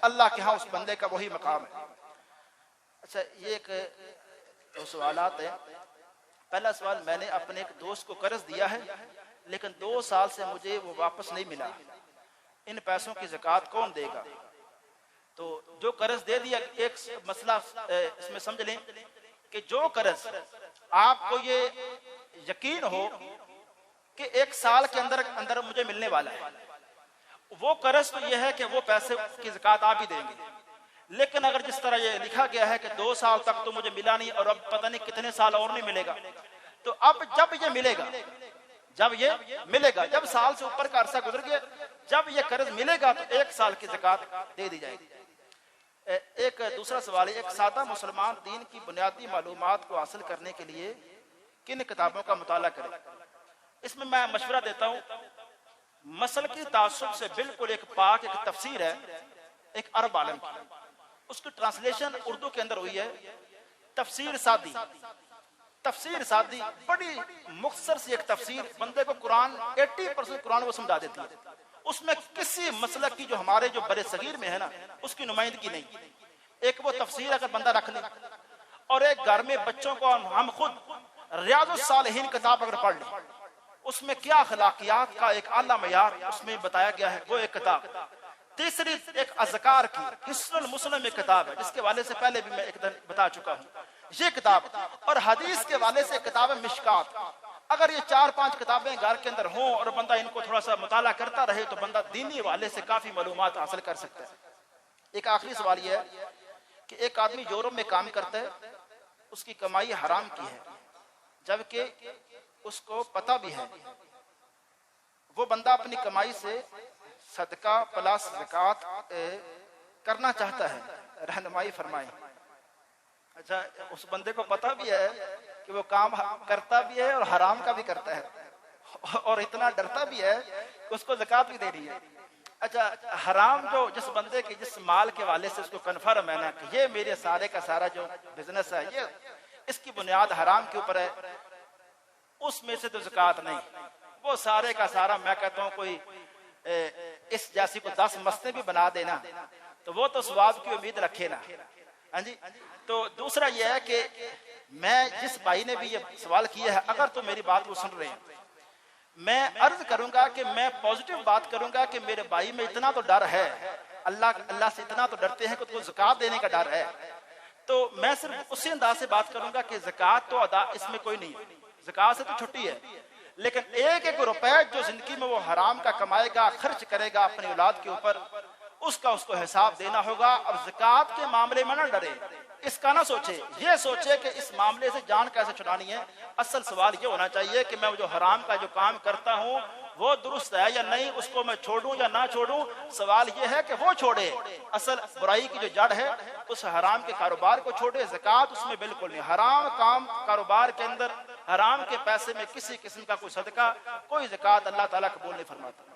अल्लाह के यहाँ उस बंदे का वही मकाम है। अच्छा, ये एक तो सवालात है। पहला सवाल, मैंने अपने एक दोस्त को कर्ज दिया है लेकिन 2 साल से मुझे वो वापस नहीं मिला, इन पैसों की ज़कात कौन देगा? तो जो कर्ज दे दिया, एक मसला इसमें समझ लें कि जो कर्ज आपको ये यकीन हो कि 1 साल के अंदर अंदर मुझे मिलने वाला है, वो कर्ज तो ये है कि वो पैसे की ज़कात आप ही देंगे। लेकिन अगर जिस तरह ये लिखा गया है कि 2 साल तक तो मुझे मिला नहीं और अब पता नहीं कितने साल और नहीं मिलेगा, तो अब जब ये मिलेगा, जब साल से ऊपर का अरसा गुजर गया, जब ये कर्ज मिलेगा तो 1 साल की ज़कात दे दी जाएगी। एक दूसरा सवाल है, एक सादा मुसलमान दीन की बुनियादी मालूमात को हासिल करने के लिए किन किताबों का मुताला करे? इसमें मैं मशवरा देता हूँ, मसल की तासुब से बिल्कुल एक पाक एक तफसीर है एक अरब आलम की, उसकी ट्रांसलेशन उर्दू के अंदर हुई है, तफसीर सादी। तफसीर सादी बड़ी मुख्तसर सी एक तफसीर, बंदे को कुरान 80% कुरान वो समझा देती है। उसमें किसी मसलक की जो हमारे जो बड़े सगीर में है ना, उसकी नुमाइंदगी नहीं। एक वो तफसीर अगर बंदा रख ले, और एक घर में बच्चों को हम खुद रियाजुस सालिहीन किताब अगर पढ़ लें, उसमें क्या अखलाकियात का एक आला मयार उसमें बताया गया है, वो एक किताब। तीसरी एक अज़कार की हिस्नुल मुस्लिम एक किताब है, जिसके वाले से पहले भी मैं एक दिन बता चुका हूँ, ये किताब। और हदीस के वाले से किताब है मिशकात। अगर ये 4-5 किताबें घर के अंदर हों और बंदा इनको थोड़ा सा मुताला करता रहे तो बंदा दीनी वाले से काफी मालूमात हासिल कर सकता है। एक आखिरी सवाल यह है कि एक आदमी यूरोप में काम करता है, उसकी कमाई हराम की है, जबकि उसको पता भी है, वो बंदा अपनी कमाई से सदका प्लस ज़कात करना चाहता है, रहनुमाई फरमाएं। अच्छा, उस बंदे को पता भी है कि वो काम करता भी है और हराम का भी करता है, और इतना डरता भी है कि उसको ज़कात भी देनी है। अच्छा, हराम जो जिस बंदे के जिस माल के वाले से उसको कन्फर्म है ना कि ये मेरे सारे का सारा जो बिजनेस है ये इसकी बुनियाद हराम के ऊपर है, उसमें से तो ज़कात नहीं। वो सारे का सारा, मैं कहता हूँ कोई इस जैसी को 10 मस्तें भी बना देना तो वो तो स्वाब की उम्मीद रखे ना। हाँ जी। तो दूसरा यह है कि मैं जिस भाई ने भी ये सवाल किया है, अगर तो मेरी बात को सुन रहे हैं, मैं अर्ज करूंगा कि मैं पॉजिटिव बात करूंगा कि मेरे भाई में इतना तो डर है, अल्लाह से इतना तो डरते हैं कि उसको ज़कात देने का डर है, तो मैं सिर्फ उसी अंदाज से बात करूंगा कि ज़कात तो अदा इसमें कोई नहीं, ज़कात से तो छुट्टी है, लेकिन एक रुपए जो जिंदगी में वो हराम का कमाएगा, खर्च करेगा अपनी औलाद के ऊपर, उसका उसको हिसाब देना होगा। अब ज़कात के मामले में ना डरे, इसका ना सोचे, ये सोचे कि इस मामले से जान कैसे छुड़ानी है। असल सवाल ये होना चाहिए कि मैं जो हराम का जो काम करता हूँ वो दुरुस्त है या नहीं, उसको मैं छोड़ूं या ना छोड़ूं। सवाल ये है कि वो छोड़े, असल बुराई की जो जड़ है उस हराम के कारोबार को छोड़े। ज़कात उसमें बिल्कुल नहीं, हराम काम कारोबार के अंदर हराम के पैसे में किसी किस्म का कोई सदका, कोई ज़कात अल्लाह ताला कबूल नहीं फरमाता।